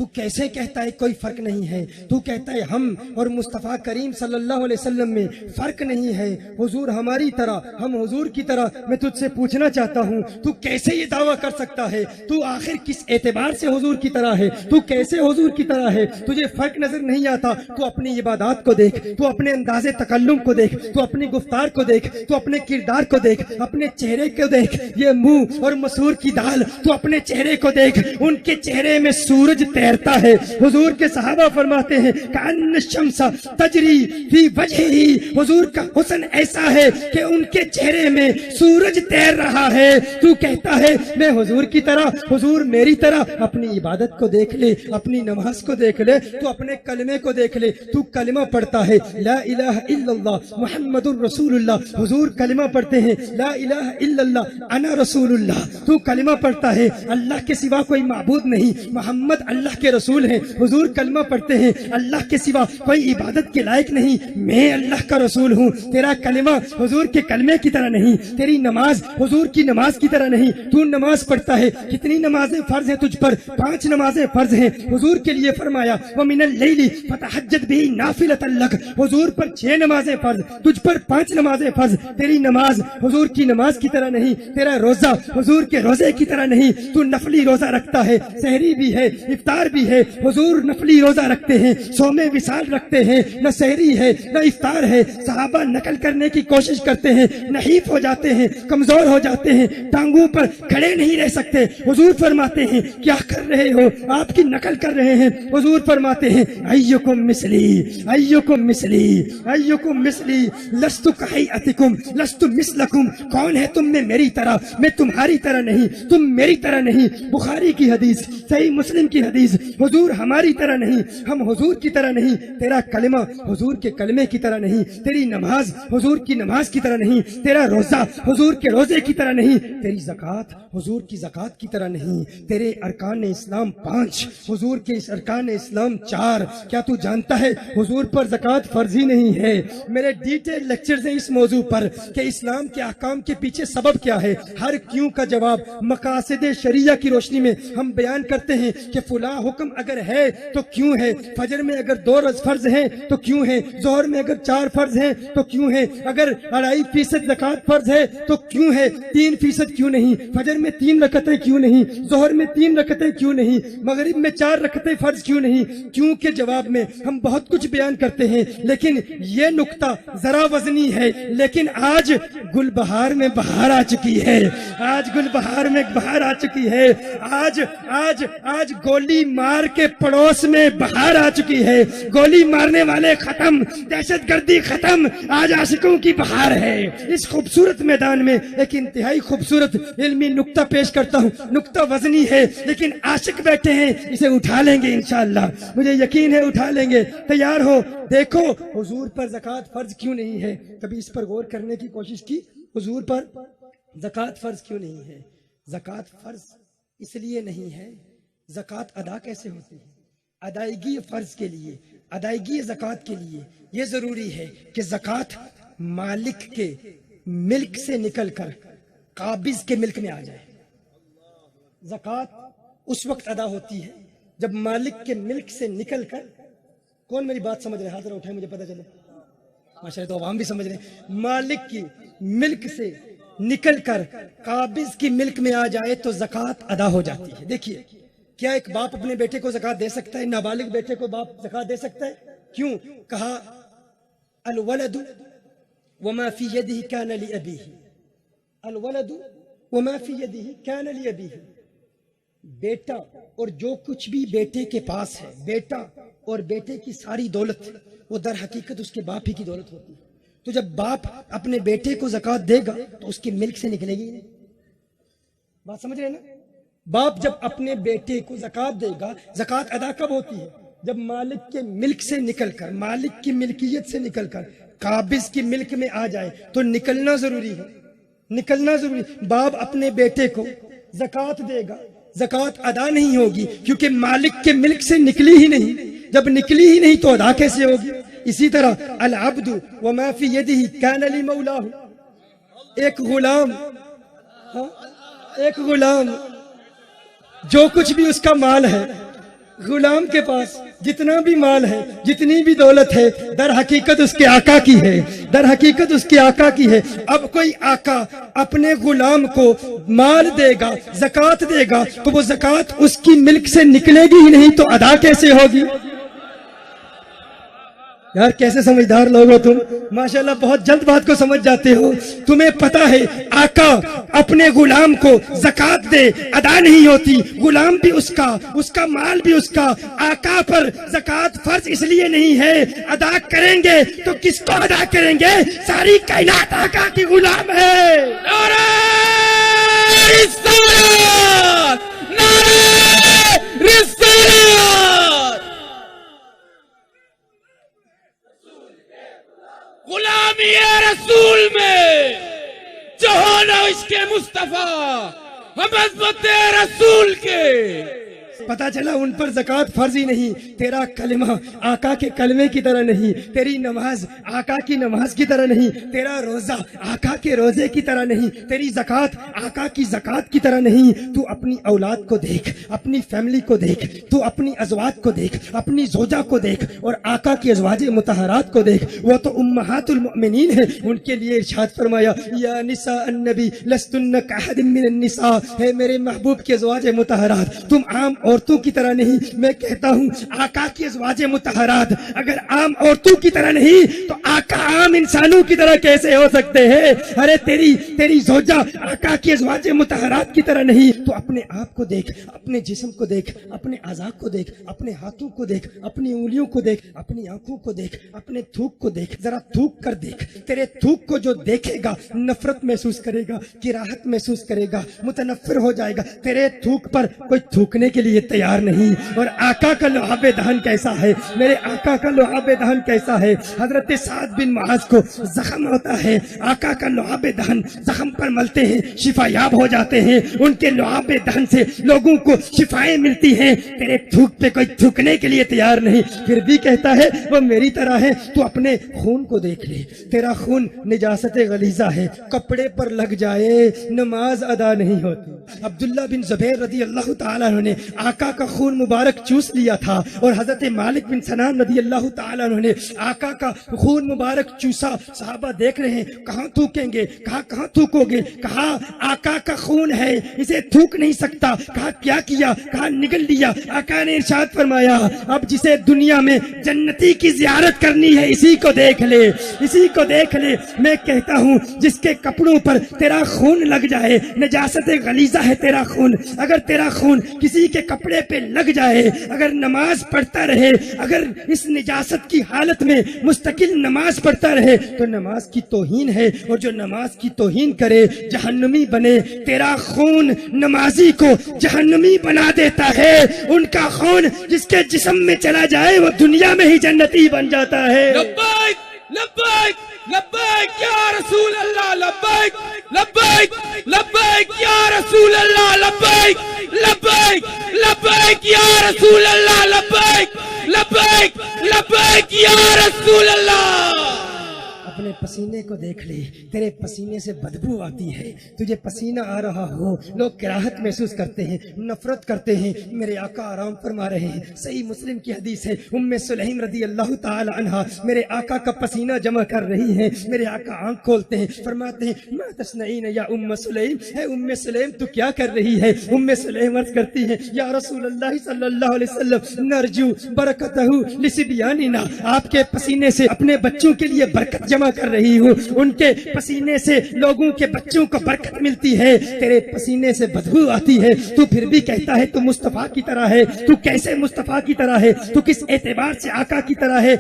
تو کیسے کہتا ہے کوئی فرق نہیں ہے؟ تو کہتا ہے ہم اور مصطفیٰ کریم صلی اللہ علیہ وسلم میں فرق نہیں ہے، حضور ہماری طرح، ہم حضور کی طرح۔ میں تجھ سے پوچھنا چاہتا ہوں تو کیسے یہ دعویٰ کر سکتا ہے؟ تو آخر کس اعتبار سے حضور کی طرح ہے؟ تو کیسے حضور کی طرح ہے؟ تجھے فرق نظر نہیں آتا؟ تو اپنی عبادات کو دیکھ، تو اپنے انداز تکلم کو دیکھ، تو اپنی گفتار کو دیکھ، تو اپنے کردار کو دیکھ، اپنے چہرے کو دیکھ، یہ منہ اور مسور کی دال، تو اپنے چہرے کو دیکھ، ان کے چہرے میں سورج تیرتا ہے۔ حضور کے صحابہ فرماتے ہیں کأن الشمس تجری فی وجہہ، حضور کا حسن ایسا ہے کہ ان کے چہرے میں سورج تیر رہا ہے۔ تو کہتا ہے میں حضور کی طرح، حضور میری طرح۔ اپنی عبادت کو دیکھ لے، اپنی نماز کو دیکھ لے، تو اپنے کلمے کو دیکھ لے۔ تو کلمہ پڑھتا ہے لا الہ الا اللہ محمد الرسول اللہ، حضور کلمہ پڑھتے ہیں لا الہ الا اللہ انا رسول اللہ۔ تو کلمہ پڑھتا ہے اللہ کے سوا کوئی معبود نہیں، محمد اللہ کے رسول ہیں۔ حضور کلمہ پڑھتے ہیں اللہ کے سوا کوئی عبادت کے لائق نہیں، میں اللہ کا رسول ہوں۔ تیرا کلمہ حضور کے کلمے کی طرح نہیں، تیری نماز حضور کی نماز کی طرح نہیں۔ تو نماز پڑھتا ہے، کتنی نمازیں فرض ہیں تجھ پر؟ 5 نمازیں فرض ہیں۔ حضور کے لیے فرمایا وَمِنَ اللَّيْلِ فَتَهَجَّدْ بِهِ نَافِلَةً لَكَ، حضور پر 6 نمازیں فرض، تجھ پر 5 نمازیں فرض۔ تیری نماز حضور کی نماز کی طرح نہیں، تیرا روزہ حضور کے روزے کی طرح نہیں۔ تو نفلی روزہ رکھتا ہے، سحری بھی ہے، افطار بھی ہے۔ حضور نفلی روزہ رکھتے ہیں، صوم وصال رکھتے ہیں، نہ سحری ہے نہ افطار ہے۔ صحابہ نقل کرنے کی کوشش کرتے ہیں، نحیف ہو جاتے ہیں، کمزور ہو جاتے ہیں، ٹانگوں پر کھڑے نہیں رہ سکتے۔ حضور فرماتے ہیں کیا کر رہے ہو؟ آپ کی نقل کر رہے ہیں۔ حضور فرماتے ہیں ایکم مثلی، ایکم مثلی، ایکم مثلی، لست کہیئتکم لست مثلکم، کون ہے تم میں میری طرح؟ میں تمہاری طرح نہیں، تم میری طرح نہیں۔ بخاری کی حدیث، صحیح مسلم کی حدیث، حضور ہماری طرح نہیں، ہم حضور کی طرح نہیں۔ تیرا کلمہ حضور کے کلمے کی طرح نہیں، تیری نماز حضور کی نماز کی طرح نہیں، تیرا روزہ حضور کے روزے کی طرح نہیں، تیری زکوٰۃ حضور کی زکوٰۃ کی طرح نہیں، تیرے ارکان اسلام 5، حضور کے اس ارکان اسلام 4۔ کیا تو جانتا ہے حضور پر زکوٰۃ فرض ہی نہیں ہے؟ میرے ڈیٹیل لیکچرز ہیں اس موضوع پر کہ اسلام کے احکام کے پیچھے سبب کیا ہے۔ ہر کیوں کا جواب مقاصد شریعہ کی روشنی میں ہم بیان کرتے ہیں کہ فلاں حکم اگر ہے تو کیوں ہے، فجر میں اگر 2 فرض ہیں تو کیوں ہے، ظہر میں اگر 4 فرض ہیں تو کیوں ہے، اگر 2.5% زکوٰۃ فرض ہے تو کیوں ہے، 3% کیوں نہیں، فجر میں 3 رکعتیں کیوں نہیں، ظہر میں 3 رکعتیں کیوں نہیں، مغرب میں 4 رکعتیں فرض کیوں نہیں۔ کیوں کے جواب میں ہم بہت کچھ بیان کرتے ہیں، لیکن یہ نقطہ ذرا وزنی ہے۔ لیکن آج گل بہار میں بہار آ چکی ہے، آج گل بہار میں بہار آ چکی ہے، آج گولی مار کے پڑوس میں بہار آ چکی ہے۔ گولی مارنے والے ختم، دہشت گردی ختم، آج عاشقوں کی بہار ہے۔ اس خوبصورت میدان میں ایک انتہائی خوبصورت علمی نقطہ پیش کرتا ہوں، نقطہ وزنی ہے لیکن عاشق بیٹھے ہیں، اسے اٹھا لیں گے انشاءاللہ، مجھے یقین ہے اٹھا لیں گے۔ تیار ہو؟ دیکھو حضور پر زکوٰۃ فرض کیوں نہیں ہے؟ کبھی اس پر غور کرنے کی کوشش کی؟ حضور پر زکوٰۃ فرض کیوں نہیں ہے؟ زکوٰۃ فرض اس لیے نہیں ہے، زکوٰۃ ادا کیسے ہوتی ہے؟ ادائیگی فرض کے لیے، ادائیگی زکوٰۃ کے لیے یہ ضروری ہے کہ زکوٰۃ مالک کے ملک سے نکل کر قابض کے ملک میں آ جائے۔ زکوٰۃ اس وقت ادا ہوتی ہے جب مالک کے ملک سے نکل کر، کون میری بات سمجھ رہے ہیں؟ ہاتھ اٹھائیں مجھے پتہ چلے۔ ماشاءاللہ تو عوام بھی سمجھ رہے ہیں۔ مالک کی ملک سے نکل کر قابض کی ملک میں آ جائے تو زکوٰۃ ادا ہو جاتی ہے۔ دیکھیے کیا ایک باپ اپنے بیٹے کو زکوٰۃ دے سکتا ہے؟ نابالغ بیٹے کو باپ زکوٰۃ دے سکتا ہے؟ کیوں؟ کہا الولد وما فی یدہ کان لأبیہ، الولد وما فی یدہ کان لأبیہ، بیٹا اور جو کچھ بھی بیٹے کے پاس ہے، بیٹا اور بیٹے کی ساری دولت وہ در حقیقت اس کے باپ ہی کی دولت ہوتی ہے۔ تو جب باپ اپنے بیٹے کو زکوٰۃ دے گا تو اس کے ملک سے نکلے گی نہیں۔ بات سمجھ رہے ہیں نا؟ باپ جب اپنے بیٹے کو زکوٰۃ دے گا، زکوٰۃ ادا کب ہوتی ہے؟ جب مالک کے ملک سے نکل کر، مالک کی ملکیت سے نکل کر قابض کی ملک میں آ جائے تو نکلنا ضروری ہے، نکلنا ضروری۔ باپ اپنے بیٹے کو زکوٰۃ دے گا، زکوٰۃ ادا نہیں ہوگی کیونکہ مالک کے ملک سے نکلی ہی نہیں۔ جب نکلی ہی نہیں تو ادا کیسے ہوگی؟ اسی طرح العبد وما فی یدہ کان لمولاہ، ایک غلام، ایک غلام جو کچھ بھی اس کا مال ہے، غلام کے پاس جتنا بھی مال ہے، جتنی بھی دولت ہے، در حقیقت اس کے آقا کی ہے، در حقیقت اس کے آقا کی ہے۔ اب کوئی آقا اپنے غلام کو مال دے گا، زکوٰۃ دے گا، تو وہ زکوٰۃ اس کی ملک سے نکلے گی ہی نہیں، تو ادا کیسے ہوگی؟ یار کیسے سمجھدار لوگ ہو تم، ماشاءاللہ بہت جلد بات کو سمجھ جاتے ہو۔ تمہیں پتا ہے آقا اپنے غلام کو زکوٰۃ دے، ادا نہیں ہوتی، غلام بھی اس کا مال بھی اس کا، آقا پر زکوٰۃ فرض اس لیے نہیں ہے، ادا کریں گے تو کس کو ادا کریں گے؟ ساری کائنات آقا کی غلام ہے۔ نعرہ رسالت، نعرہ رسالت، غلامی رسول میں جو ہونا عشق مصطفیٰ، ہم عظمت رسول کے۔ پتا چلا ان پر زکوٰۃ فرض ہی نہیں، تیرا کلمہ آقا کے کلمے کی طرح نہیں، تیری نماز آقا کی نماز کی طرح نہیں، تیرا روزہ آقا کے روزے کی طرح نہیں، تیری زکوٰۃ آقا کی زکوٰۃ کی طرح نہیں۔ تو اپنی اولاد کو دیکھ، اپنی فیملی کو دیکھ، تو اپنی ازواج کو دیکھ، اپنی زوجہ کو دیکھ، اور آقا کی ازواج مطہرات کو دیکھ، وہ تو امہات المؤمنین ہیں۔ ان کے لیے ارشاد فرمایا یا نساء النبی لستن کاحد من النساء، ہے میرے محبوب کی ازواج مطہرات، تم عام عورتوں کی طرح نہیں۔ میں کہتا ہوں آقا کی ازواج مطہرات اگر عام عورتوں کی طرح نہیں تو آقا عام انسانوں کی طرح کیسے ہو سکتے ہیں؟ ارے تیری زوجہ آقا کی ازواج مطہرات کی طرح نہیں۔ تو اپنے آپ کو دیکھ، اپنے جسم کو دیکھ، اپنے اعضاء کو دیکھ، اپنے ہاتھوں کو دیکھ، اپنی انگلیوں کو دیکھ، اپنی آنکھوں کو دیکھ، اپنے تھوک کو دیکھ، ذرا تھوک کر دیکھ۔ تیرے تھوک کو جو دیکھے گا نفرت محسوس کرے گا، کراہت محسوس کرے گا، متنفر ہو جائے گا۔ تیرے تھوک پر کوئی تھوکنے کے لیے تیار نہیں۔ اور آقا کا لعاب دہن کیسا ہے، میرے آقا کا لعاب دہن کیسا ہے؟ حضرت سعد بن معاذ کو زخم ہوتا ہے، آقا کا لعاب دہن زخم پر ملتے ہیں، شفا یاب ہو جاتے ہیں، ان کے لعاب دہن سے لوگوں کو شفائیں ملتی ہیں۔ تیرے تھوک پہ کوئی تھوکنے کے لیے تیار نہیں، پھر بھی کہتا ہے وہ میری طرح ہے۔ تو اپنے خون کو دیکھ لے، تیرا خون نجاست غلیظہ ہے، کپڑے پر لگ جائے نماز ادا نہیں ہوتی۔ عبداللہ بن زبیر رضی اللہ تعالیٰ عنہ نے آقا کا خون مبارک چوس لیا تھا، اور حضرت مالک بن سنان رضی اللہ تعالیٰ عنہ نے آقا کا خون مبارک چوسا۔ صحابہ دیکھ رہے ہیں کہاں تھوکیں گے، کہاں تھوکو گے؟ کہا آقا کا خون ہے، اسے تھوک نہیں سکتا۔ کہا کیا کیا؟ کہا نگل لیا۔ آقا نے ارشاد فرمایا اب جسے دنیا میں جنتی کی زیارت کرنی ہے اسی کو دیکھ لے، اسی کو دیکھ لے۔ میں کہتا ہوں جس کے کپڑوں پر تیرا خون لگ جائے، نجاست غلیظہ ہے تیرا خون، اگر تیرا خون کسی کے کپڑے پہ لگ جائے، اگر نماز پڑھتا رہے، اگر اس نجاست کی حالت میں مستقل نماز پڑھتا رہے تو نماز کی توہین ہے، اور جو نماز کی توہین کرے جہنمی بنے۔ تیرا خون نمازی کو جہنمی بنا دیتا ہے، ان کا خون جس کے جسم میں چلا جائے وہ دنیا میں ہی جنتی بن جاتا ہے۔ لبیک لبیک لبیک یا رسول اللہ، لبیک لبیک لبیک یا رسول اللہ، لبیک لبیک لبیک یا رسول اللہ، لبیک لبیک لبیک یا رسول اللہ۔ اپنے پسینے کو دیکھ لے، تیرے پسینے سے بدبو آتی ہے، تجھے پسینہ آ رہا ہو، لوگ کراہت محسوس کرتے ہیں، نفرت کرتے ہیں۔ میرے آقا آرام فرما رہے ہیں، صحیح مسلم کی حدیث ہے، ام سلیم رضی اللہ تعالی عنہا میرے آقا کا پسینہ جمع کر رہی ہیں۔ میرے آقا آنکھ کھولتے ہیں، فرماتے ہیں ما تصنعین یا ام سلیم، ہے ام سلیم تو کیا کر رہی ہے؟ ام سلیم عرض کرتی ہے یا رسول اللہ صلی اللہ علیہ وسلم نرجو برکتہ لصبیاننا، آپ کے پسینے سے اپنے بچوں کے لیے برکت جمع کر رہی ہوں، ان کے پسینے سے لوگوں کے بچوں کو برکت ملتی ہے، تیرے پسینے سے بدبو آتی ہے، تو پھر بھی کہتا ہے تو مصطفیٰ کی طرح ہے۔ تو کیسے مصطفیٰ کی طرح ہے؟ تو کس اعتبار سے آقا کی طرح ہے؟